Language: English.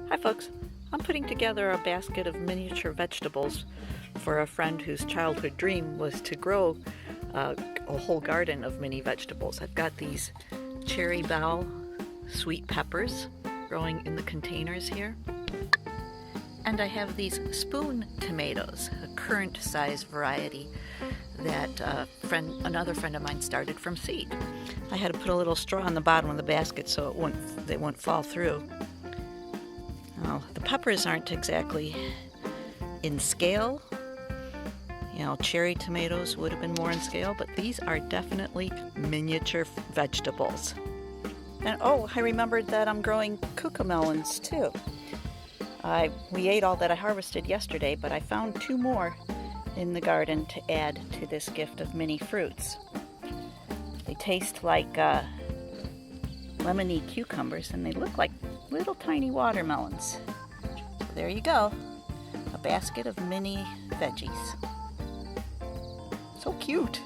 Hi folks, I'm putting together a basket of miniature vegetables for a friend whose childhood dream was to grow a whole garden of mini vegetables. I've got these cherry bell sweet peppers growing in the containers here. And I have these spoon tomatoes, a currant size variety that another friend of mine started from seed. I had to put a little straw on the bottom of the basket so they wouldn't fall through. Now, the peppers aren't exactly in scale. You know, cherry tomatoes would have been more in scale, but these are definitely miniature vegetables. And oh, I remembered that I'm growing cucamelons too. We ate all that I harvested yesterday, but I found 2 more in the garden to add to this gift of mini fruits. They taste like lemony cucumbers, and they look like little tiny watermelons. So there you go, a basket of mini veggies. So cute.